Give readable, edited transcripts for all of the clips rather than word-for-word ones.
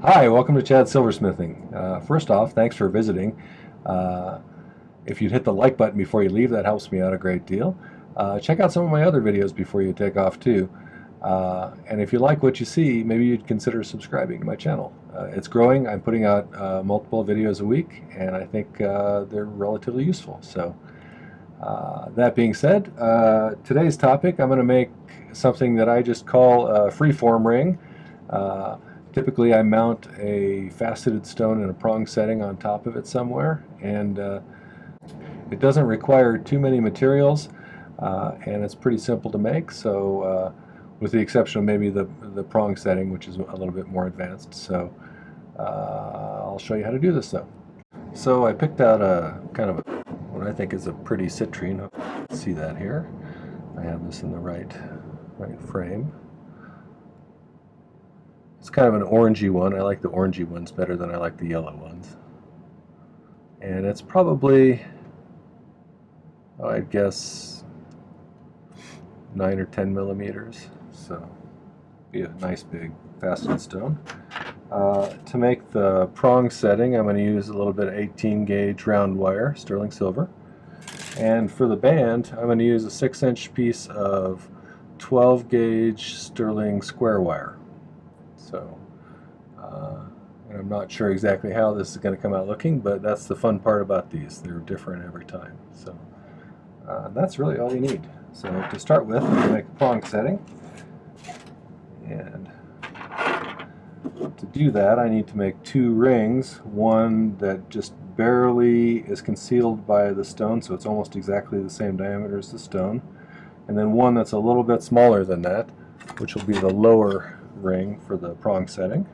Hi, welcome to Chad's Silversmithing. First off, thanks for visiting. If you'd hit the like button before you leave, that helps me out a great deal. Check out some of my other videos before you take off too. And if you like what you see, maybe you'd consider subscribing to my channel. It's growing. I'm putting out multiple videos a week, and I think they're relatively useful. So that being said, today's topic, I'm going to make something that I just call a freeform ring. Typically I mount a faceted stone in a prong setting on top of it somewhere, and it doesn't require too many materials, and it's pretty simple to make, so with the exception of maybe the prong setting, which is a little bit more advanced. So I'll show you how to do this though. So I picked out a kind of what I think is a pretty citrine. Hope you can see that here. I have this in the right frame. It's kind of an orangey one. I like the orangey ones better than I like the yellow ones. And it's probably, I'd guess, 9 or 10 millimeters. So be a nice big faceted stone. To make the prong setting, I'm going to use a little bit of 18 gauge round wire, sterling silver. And for the band, I'm going to use a 6-inch piece of 12 gauge sterling square wire. So, and I'm not sure exactly how this is going to come out looking, but that's the fun part about these. They're different every time. So that's really all you need. So to start with, I'm going to make a prong setting. And to do that, I need to make 2 rings. One that just barely is concealed by the stone, so it's almost exactly the same diameter as the stone. And then one that's a little bit smaller than that, which will be the lower ring for the prong setting.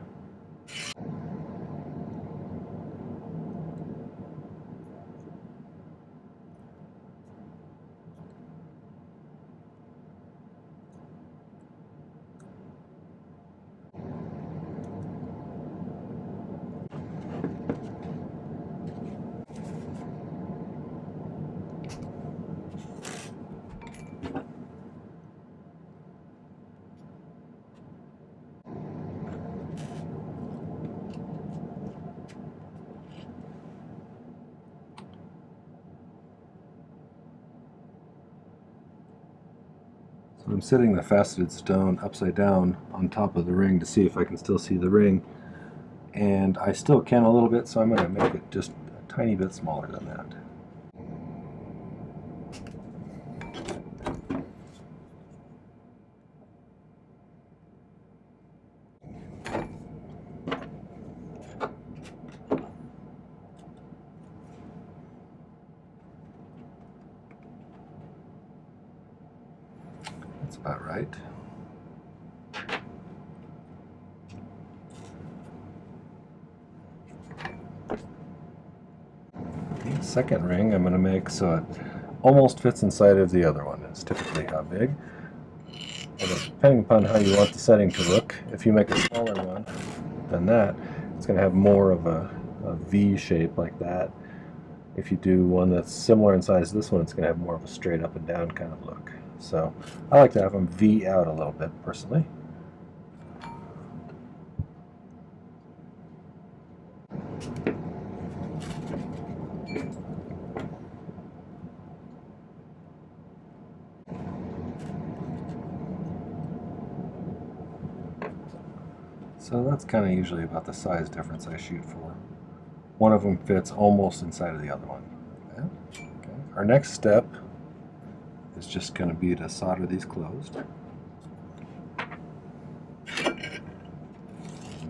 So I'm setting the faceted stone upside down on top of the ring to see if I can still see the ring, and I still can a little bit, so I'm going to make it just a tiny bit smaller than that. That's about right. The second ring I'm going to make so it almost fits inside of the other one. It's typically how big. And depending upon how you want the setting to look, if you make a smaller one than that, it's going to have more of a V shape like that. If you do one that's similar in size to this one, it's going to have more of a straight up and down kind of look. So I like to have them V out a little bit personally. So that's kind of usually about the size difference I shoot for. One of them fits almost inside of the other one. Okay. Our next step is just going to be to solder these closed. Move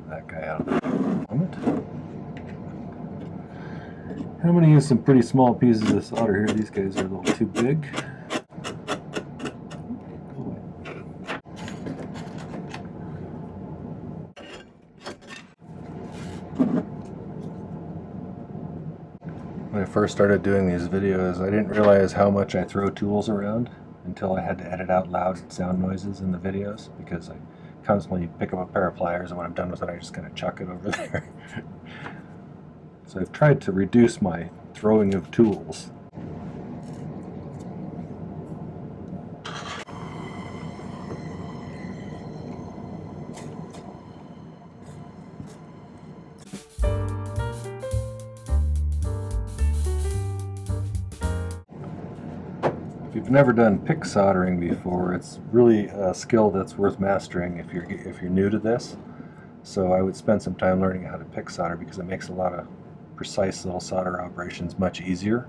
that guy out of the moment. I'm going to use some pretty small pieces of solder here. These guys are a little too big. When I first started doing these videos, I didn't realize how much I throw tools around until I had to edit out loud sound noises in the videos, because I constantly pick up a pair of pliers, and when I'm done with it I just kind of chuck it over there. So I've tried to reduce my throwing of tools. I've never done pick soldering before. It's really a skill that's worth mastering if you're new to this. So I would spend some time learning how to pick solder because it makes a lot of precise little solder operations much easier.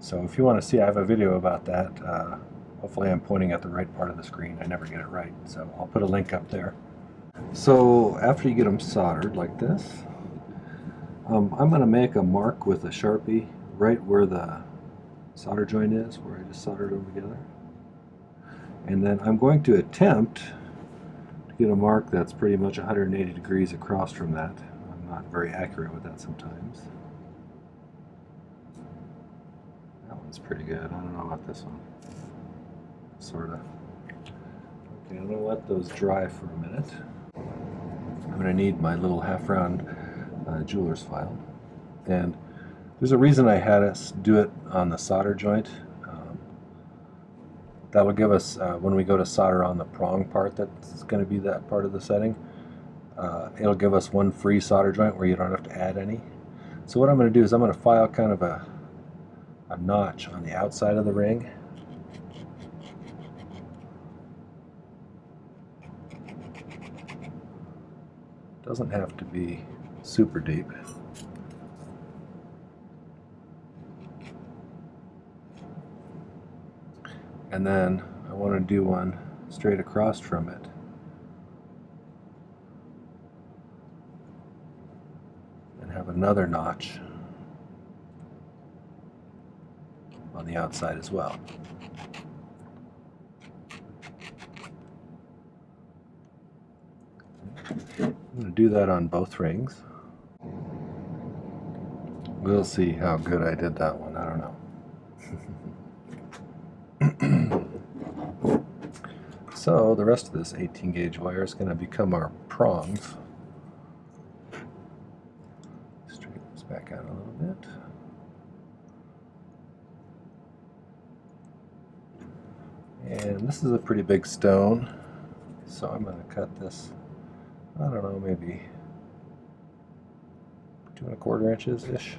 So if you want to see, I have a video about that. Hopefully I'm pointing at the right part of the screen. I never get it right, so I'll put a link up there. So after you get them soldered like this, I'm going to make a mark with a Sharpie right where the solder joint is, where I just soldered them together. And then I'm going to attempt to get a mark that's pretty much 180 degrees across from that. I'm not very accurate with that sometimes. That one's pretty good. I don't know about this one. Sort of. Okay, I'm going to let those dry for a minute. I'm going to need my little half-round jeweler's file. And there's a reason I had us do it on the solder joint. That'll give us, when we go to solder on the prong part that's going to be that part of the setting, it'll give us one free solder joint where you don't have to add any. So what I'm going to do is I'm going to file kind of a notch on the outside of the ring. Doesn't have to be super deep. And then I want to do one straight across from it. And have another notch on the outside as well. I'm going to do that on both rings. We'll see how good I did that one. I don't know. So the rest of this 18 gauge wire is going to become our prongs. Straighten this back out a little bit. And this is a pretty big stone, so I'm going to cut this, I don't know, maybe 2 1/4 inches-ish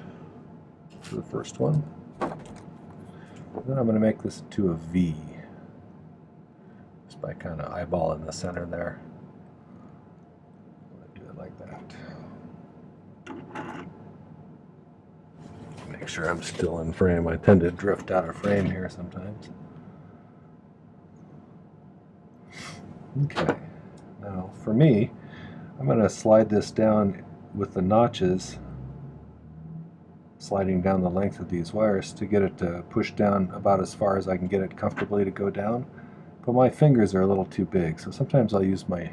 for the first one. And then I'm going to make this into a V, just by kind of eyeballing the center there. I'm going to do it like that. Make sure I'm still in frame. I tend to drift out of frame here sometimes. Okay, now for me, I'm going to slide this down with the notches sliding down the length of these wires to get it to push down about as far as I can get it comfortably to go down. But my fingers are a little too big, so sometimes I'll use my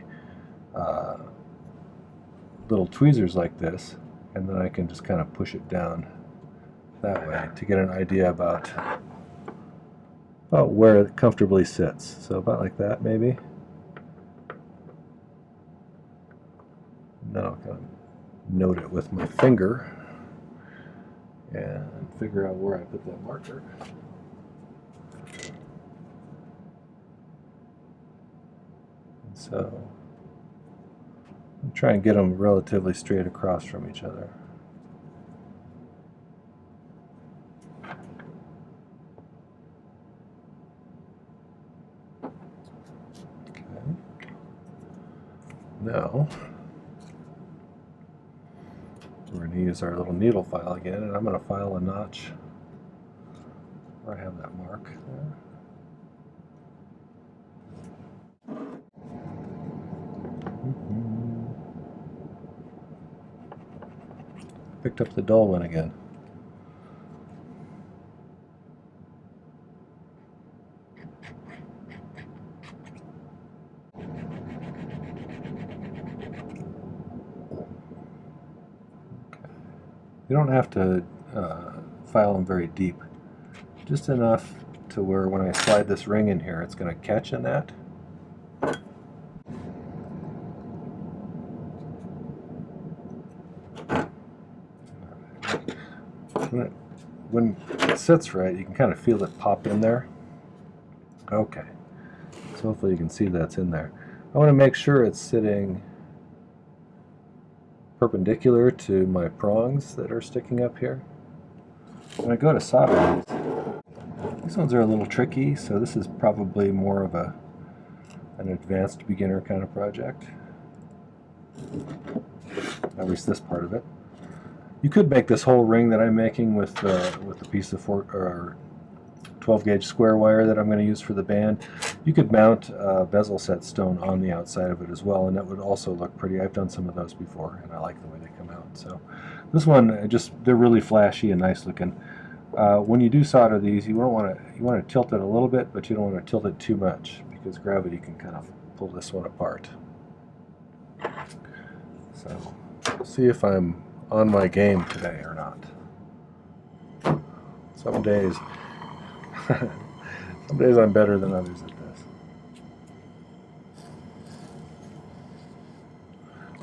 little tweezers like this, and then I can just kind of push it down that way to get an idea about where it comfortably sits. So about like that, maybe. Then I'll kind of note it with my finger and figure out where I put that marker. And so I'm trying to get them relatively straight across from each other. Okay. Now we're going to use our little needle file again, and I'm going to file a notch where I have that mark there. Picked up the dull one again. You don't have to file them very deep, just enough to where when I slide this ring in here, it's going to catch in that. When it sits right, you can kind of feel it pop in there. Okay, so hopefully you can see that's in there. I want to make sure it's sitting perpendicular to my prongs that are sticking up here. When I go to solder these, These ones are a little tricky, so this is probably more of an advanced beginner kind of project. At least this part of it. You could make this whole ring that I'm making with a piece of 12 gauge square wire that I'm going to use for the band. You could mount bezel set stone on the outside of it as well, and that would also look pretty. I've done some of those before, and I like the way they come out. So this one, they're really flashy and nice looking. When you do solder these, you want to tilt it a little bit, but you don't want to tilt it too much because gravity can kind of pull this one apart. So see if I'm on my game today or not. Some days I'm better than others at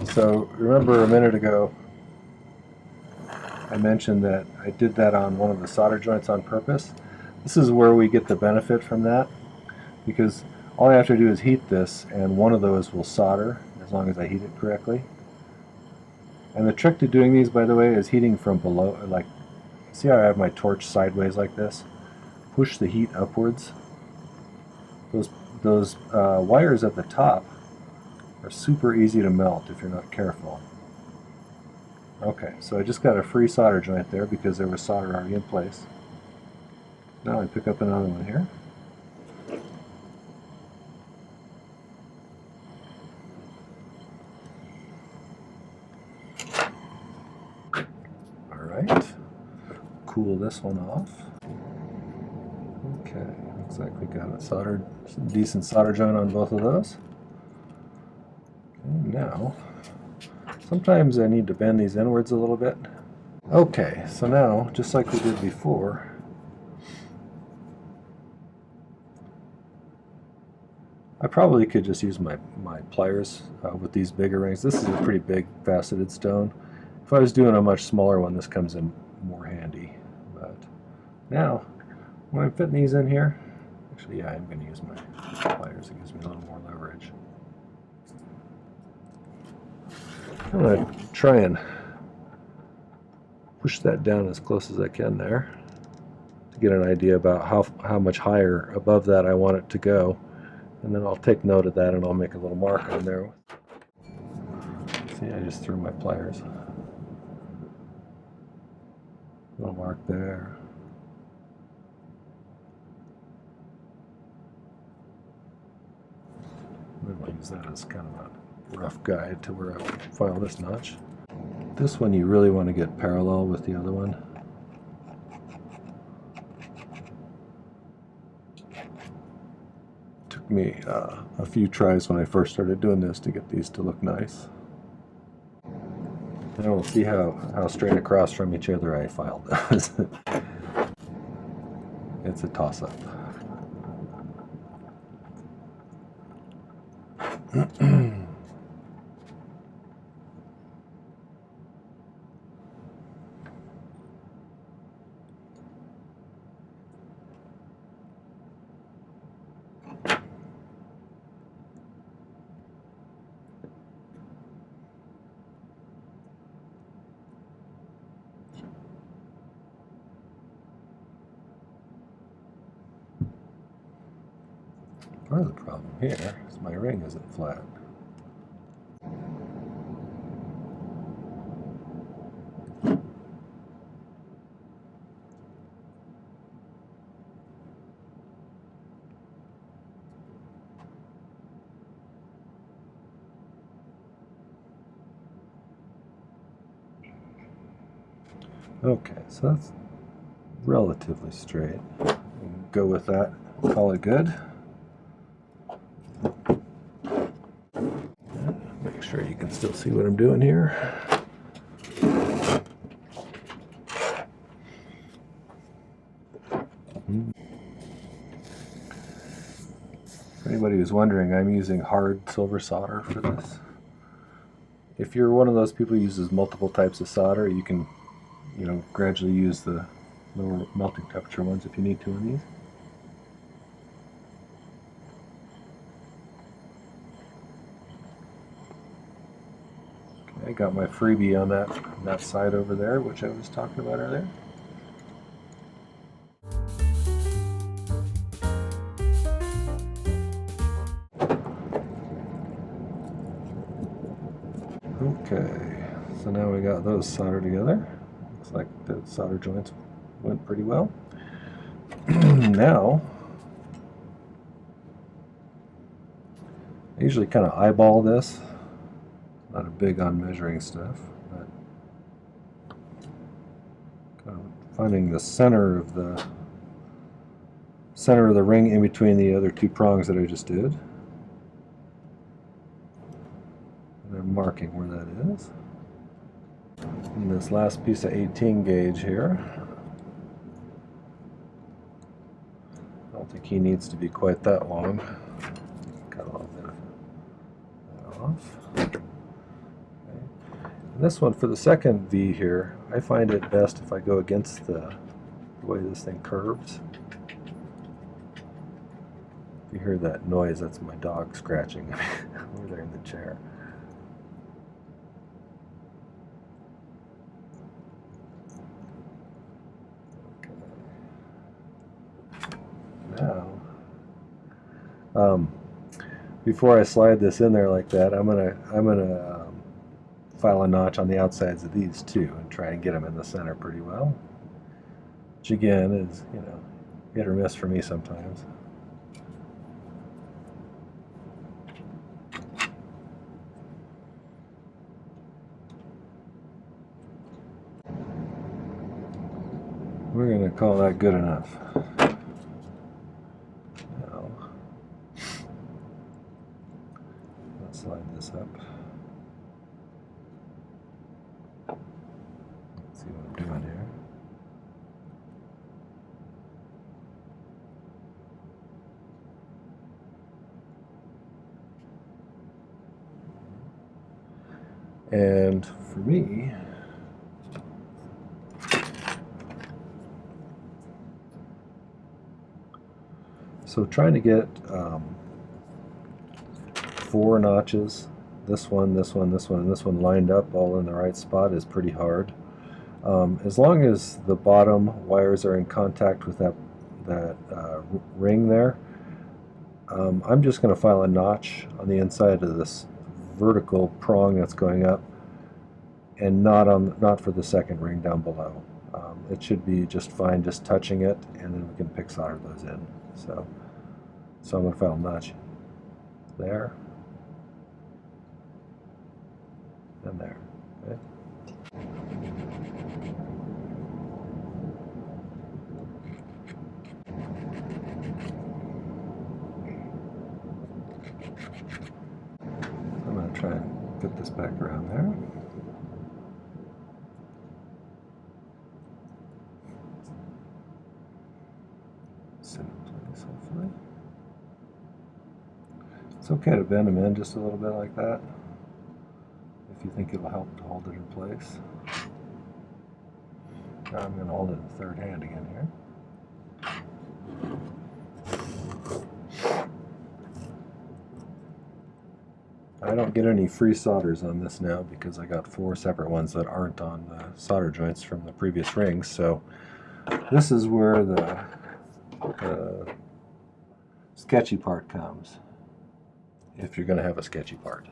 this. So remember a minute ago I mentioned that I did that on one of the solder joints on purpose. This is where we get the benefit from that, because all I have to do is heat this and one of those will solder as long as I heat it correctly. And the trick to doing these, by the way, is heating from below. Like, see how I have my torch sideways like this? Push the heat upwards. Those wires at the top are super easy to melt if you're not careful. Okay, so I just got a free solder joint there because there was solder already in place. Now I pick up another one here. Alright, cool this one off. Okay, looks like we got a decent solder joint on both of those. Okay, now, sometimes I need to bend these inwards a little bit. Okay, so now, just like we did before, I probably could just use my pliers with these bigger rings. This is a pretty big faceted stone. If I was doing a much smaller one, this comes in more handy. But now, when I'm fitting these in here, actually, yeah, I'm going to use my pliers. It gives me a little more leverage. I'm going to try and push that down as close as I can there to get an idea about how much higher above that I want it to go. And then I'll take note of that and I'll make a little mark on there. See, I just threw my pliers. Little mark there. Maybe I'll use that as kind of a rough guide to where I will file this notch. This one you really want to get parallel with the other one. Took me a few tries when I first started doing this to get these to look nice. And we'll see how straight across from each other I filed those. It's a toss-up. Part of the problem here is my ring isn't flat. Okay, so that's relatively straight. We'll go with that, call it good. Make sure you can still see what I'm doing here. For anybody who's wondering, I'm using hard silver solder for this. If you're one of those people who uses multiple types of solder, you can, gradually use the lower melting temperature ones if you need to in these. I got my freebie on that side over there, which I was talking about earlier. Okay, so now we got those soldered together. Looks like the solder joints went pretty well. Now, I usually kind of eyeball this. Not a big on measuring stuff, but kind of finding the center of the ring in between the other two prongs that I just did. And then marking where that is. And this last piece of 18 gauge here. I don't think he needs to be quite that long. Cut a little bit of that off. Okay. And this one, for the second V here, I find it best if I go against the way this thing curves. If you hear that noise, that's my dog scratching over there in the chair. Now, before I slide this in there like that, I'm gonna file a notch on the outsides of these too, and try and get them in the center pretty well. Which again is, you know, hit or miss for me sometimes. We're gonna call that good enough. Slide this up. Let's see what I'm doing here. And for me, so trying to get 4 notches, this one, this one, this one, and this one lined up all in the right spot is pretty hard. As long as the bottom wires are in contact with that ring there, I'm just going to file a notch on the inside of this vertical prong that's going up, and not for the second ring down below. It should be just fine, just touching it, and then we can pick solder those in. So I'm going to file a notch there. And there. Okay. I'm going to try and fit this back around there. Sit in place, hopefully. It's okay to bend them in just a little bit like that, if you think it'll help to hold it in place. Now I'm going to hold it in the third hand again here. I don't get any free solders on this now because I got 4 separate ones that aren't on the solder joints from the previous rings. So this is where the sketchy part comes, if you're going to have a sketchy part.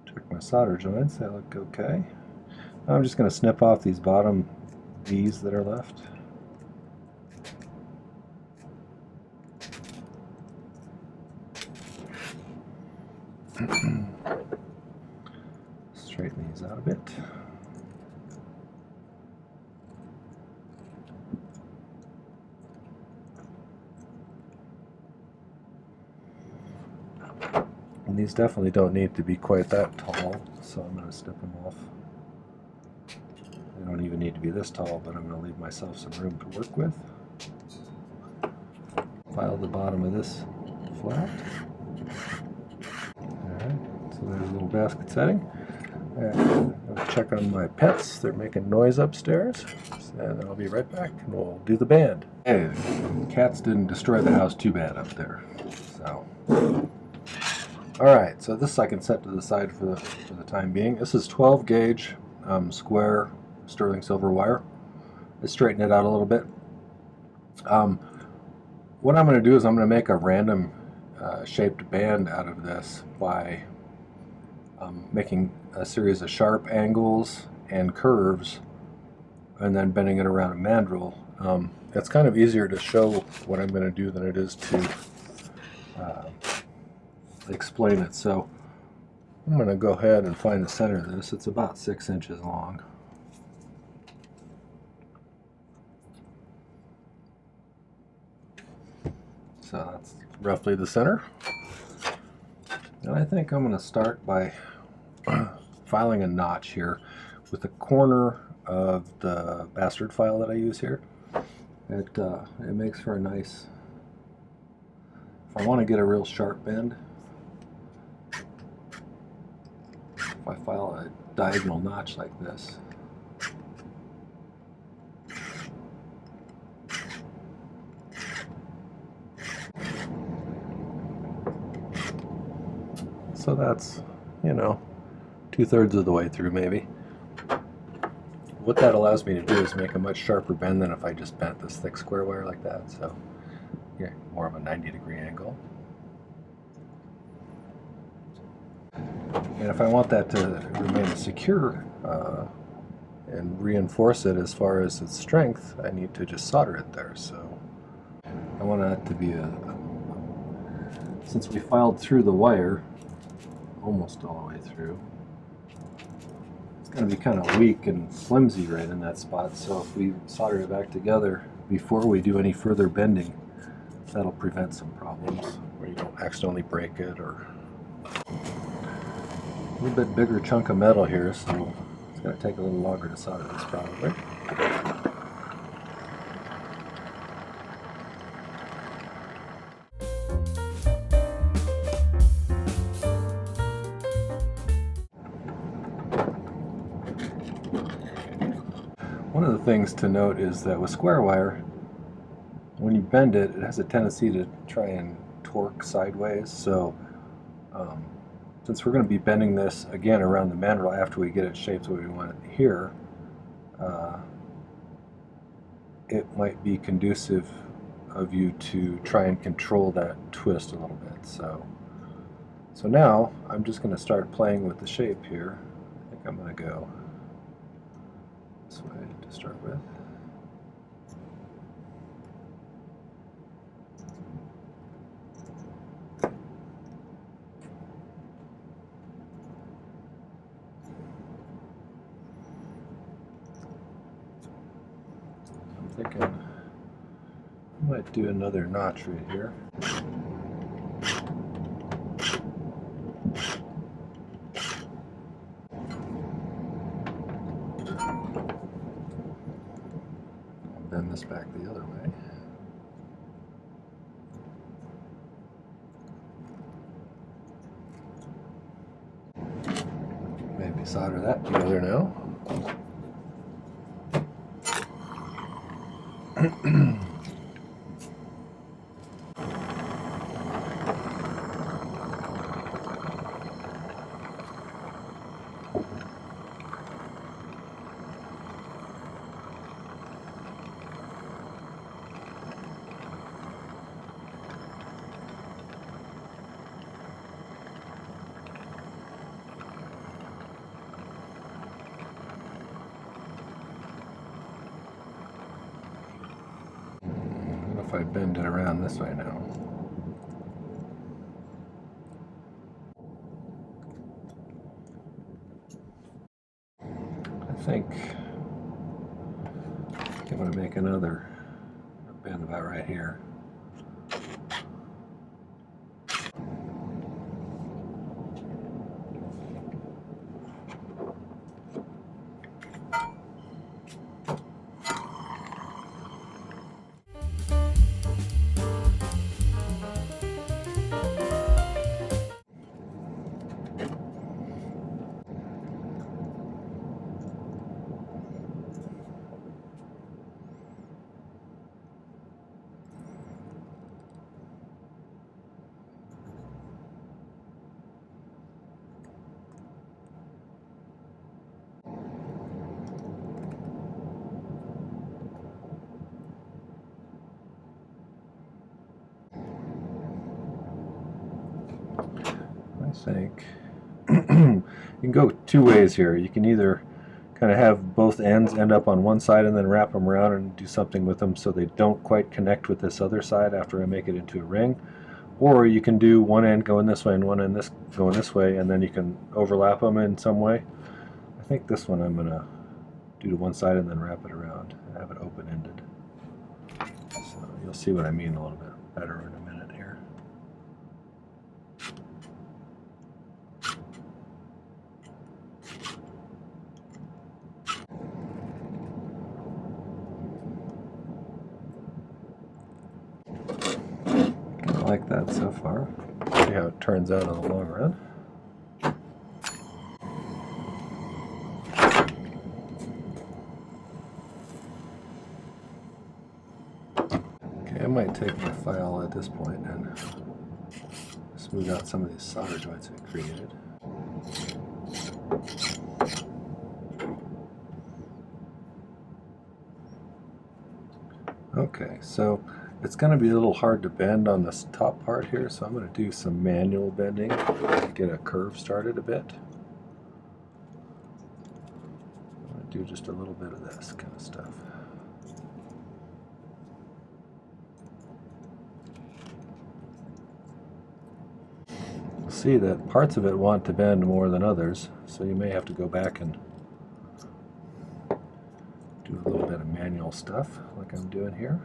Check my solder joints, they look okay. Now I'm just going to snip off these bottom V's that are left. Straighten these out a bit. And these definitely don't need to be quite that tall, so I'm going to snip them off. They don't even need to be this tall, but I'm going to leave myself some room to work with. File the bottom of this flat. Alright, so there's a little basket setting. I'll check on my pets. They're making noise upstairs. And I'll be right back and we'll do the band. Hey, cats didn't destroy the house too bad up there. So Alright, so this I can set to the side for the time being. This is 12 gauge square sterling silver wire. Let's straighten it out a little bit. What I'm going to do is I'm going to make a random shaped band out of this by making a series of sharp angles and curves and then bending it around a mandrel. It's kind of easier to show what I'm going to do than it is to explain it. So I'm going to go ahead and find the center of this. It's about 6 inches long. So that's roughly the center. And I think I'm going to start by filing a notch here with the corner of the bastard file that I use here. It makes for a nice, if I want to get a real sharp bend, if I file a diagonal notch like this, so that's, you know, 2/3 of the way through maybe. What that allows me to do is make a much sharper bend than if I just bent this thick square wire like that. So yeah, more of a 90-degree angle. And if I want that to remain secure and reinforce it as far as its strength, I need to just solder it there. So I want that to be since we filed through the wire almost all the way through, it's going to be kind of weak and flimsy right in that spot. So if we solder it back together before we do any further bending, that'll prevent some problems where you don't accidentally break it. Or a little bit bigger chunk of metal here, so it's going to take a little longer to solder this probably. One of the things to note is that with square wire, when you bend it, it has a tendency to try and torque sideways. So since we're going to be bending this again around the mandrel after we get it shaped the way we want it here, it might be conducive of you to try and control that twist a little bit. So now I'm just going to start playing with the shape here. I think I'm going to go this way to start with. I'm thinking I might do another notch right here. Bend this back the other way. Maybe solder that together now. If I bend it around this way now. I think I'm going to make another bend about right here. I think you can go two ways here. You can either kind of have both ends end up on one side and then wrap them around and do something with them so they don't quite connect with this other side after I make it into a ring. Or you can do one end going this way and one end going this way, and then you can overlap them in some way. I think this one I'm going to do to one side and then wrap it around and have it open-ended. So you'll see what I mean a little bit better in a minute here. I like that so far. See how it turns out in the long run. Okay, I might take my file at this point and smooth out some of these solder joints I created. Okay, so it's going to be a little hard to bend on this top part here, so I'm going to do some manual bending to get a curve started a bit. I'm going to do just a little bit of this kind of stuff. You'll see that parts of it want to bend more than others, so you may have to go back and do a little bit of manual stuff like I'm doing here.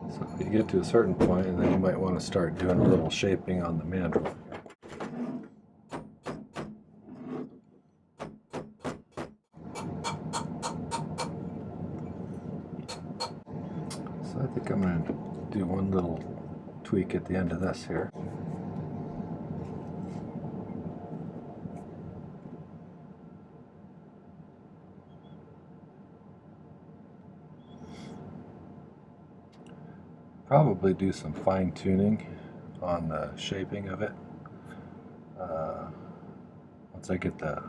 So you get to a certain point, and then you might want to start doing a little shaping on the mandrel. So I think I'm going to do one little tweak at the end of this here. Probably do some fine tuning on the shaping of it once I get the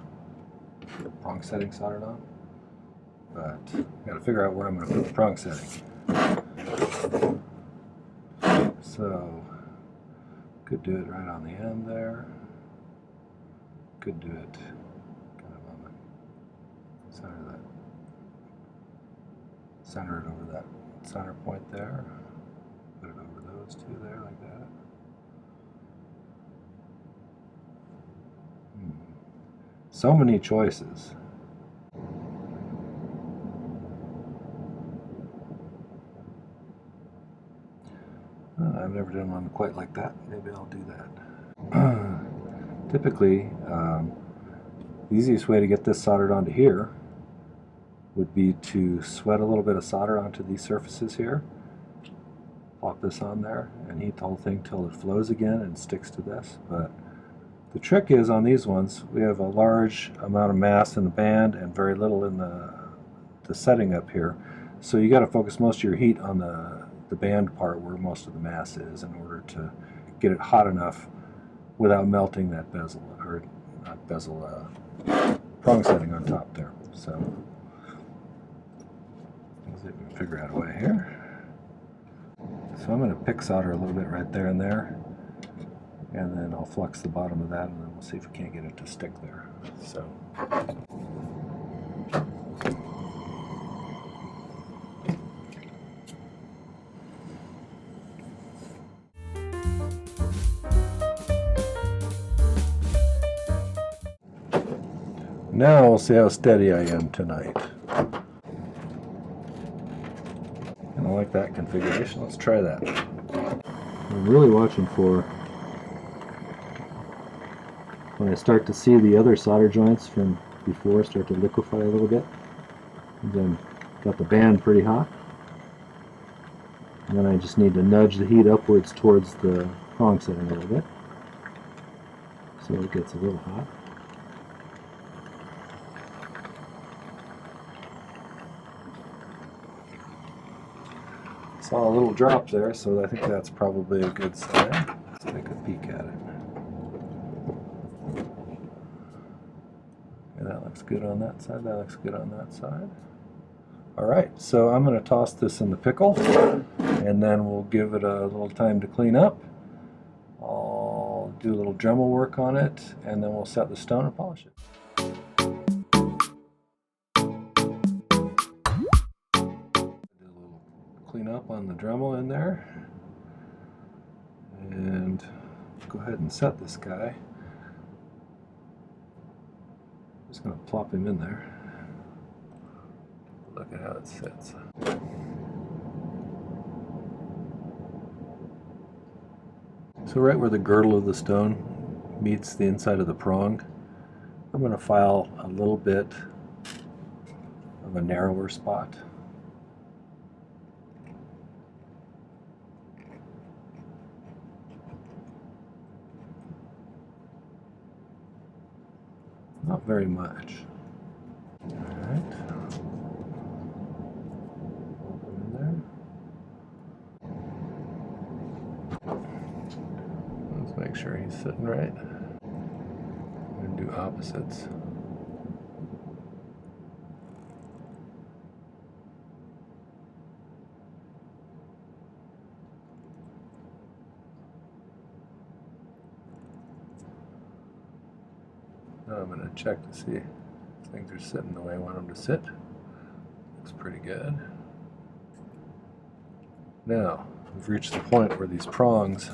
prong setting soldered on. But I got to figure out where I'm going to put the prong setting. So could do it right on the end there. Could do it kind of on the center of that. Center it over that center point there. Put it over those two there like that. So many choices. I've never done one quite like that. Maybe I'll do that. Typically, the easiest way to get this soldered onto here would be to sweat a little bit of solder onto these surfaces here. Plop this on there and heat the whole thing till it flows again and sticks to this. But the trick is on these ones, we have a large amount of mass in the band and very little in the setting up here. So you got to focus most of your heat on the band part where most of the mass is in order to get it hot enough without melting that bezel, or not bezel, prong setting on top there. So let's see if we can figure out a way here. So I'm going to pick solder a little bit right there and there, and then I'll flux the bottom of that, and then we'll see if we can't get it to stick there. So. Now we'll see how steady I am tonight. And I like that configuration. Let's try that. I'm really watching for when I start to see the other solder joints from before start to liquefy a little bit. And then got the band pretty hot. And then I just need to nudge the heat upwards towards the prong setting a little bit so it gets a little hot. Saw a little drop there, so I think that's probably a good sign. Let's take a peek at it. Okay, that looks good on that side, that looks good on that side. Alright, so I'm going to toss this in the pickle, and then we'll give it a little time to clean up. I'll do a little Dremel work on it, and then we'll set the stone and polish it. Clean up on the Dremel in there, and go ahead and set this guy. Just going to plop him in there. Look at how it sits. So right where the girdle of the stone meets the inside of the prong, I'm going to file a little bit of a narrower spot. Not very much. Alright. Open in there. Let's make sure he's sitting right. I'm going to do opposites. Now I'm going to check to see if things are sitting the way I want them to sit. Looks pretty good. Now, we've reached the point where these prongs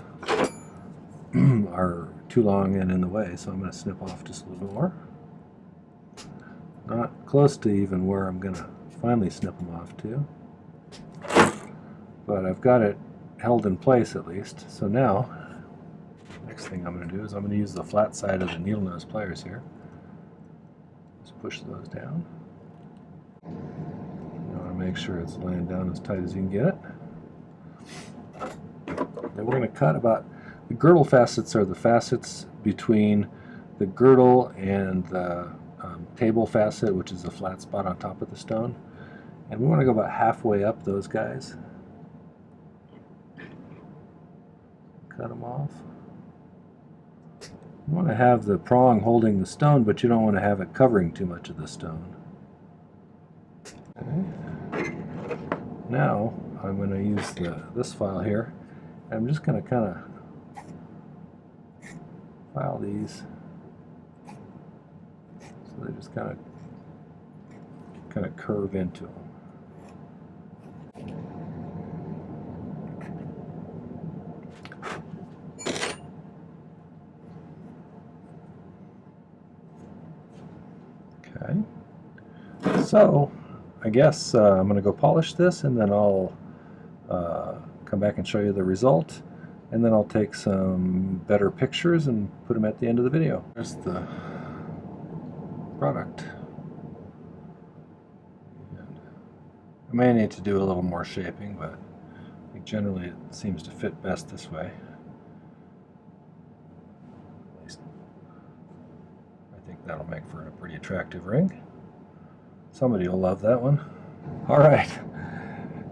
are too long and in the way, so I'm going to snip off just a little bit more. Not close to even where I'm going to finally snip them off to. But I've got it held in place at least. So now, next thing I'm going to do is I'm going to use the flat side of the needle nose pliers here. Just push those down. You want to make sure it's laying down as tight as you can get it. Then we're going to cut about, the girdle facets are the facets between the girdle and the table facet, which is the flat spot on top of the stone. And we want to go about halfway up those guys. Cut them off. You want to have the prong holding the stone, but you don't want to have it covering too much of the stone. Okay. Now I'm going to use this file here. I'm just going to kind of file these so they just kind of curve into them. Okay, so I guess I'm going to go polish this, and then I'll come back and show you the result, and then I'll take some better pictures and put them at the end of the video. There's the product. And I may need to do a little more shaping, but I think generally it seems to fit best this way. At least I think that'll make for a pretty attractive ring. Somebody will love that one. Alright,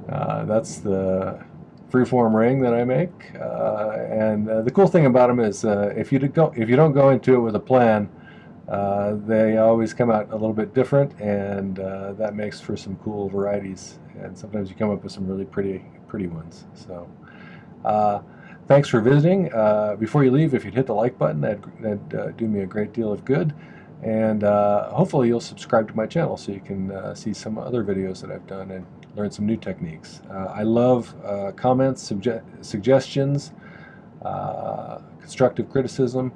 that's the freeform ring that I make, and the cool thing about them is if you don't go into it with a plan, they always come out a little bit different, and that makes for some cool varieties, and sometimes you come up with some really pretty ones. So thanks for visiting. Before you leave, if you'd hit the like button, that'd do me a great deal of good, and hopefully you'll subscribe to my channel so you can see some other videos that I've done and learn some new techniques. I love comments, suggestions, constructive criticism,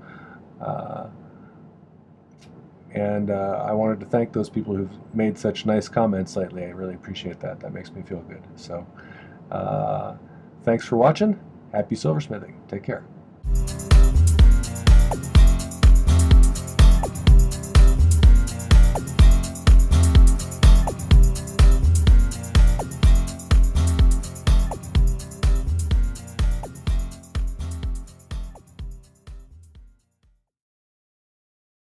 and I wanted to thank those people who've made such nice comments lately. I really appreciate that. That makes me feel good. So thanks for watching. Happy silversmithing. Take care.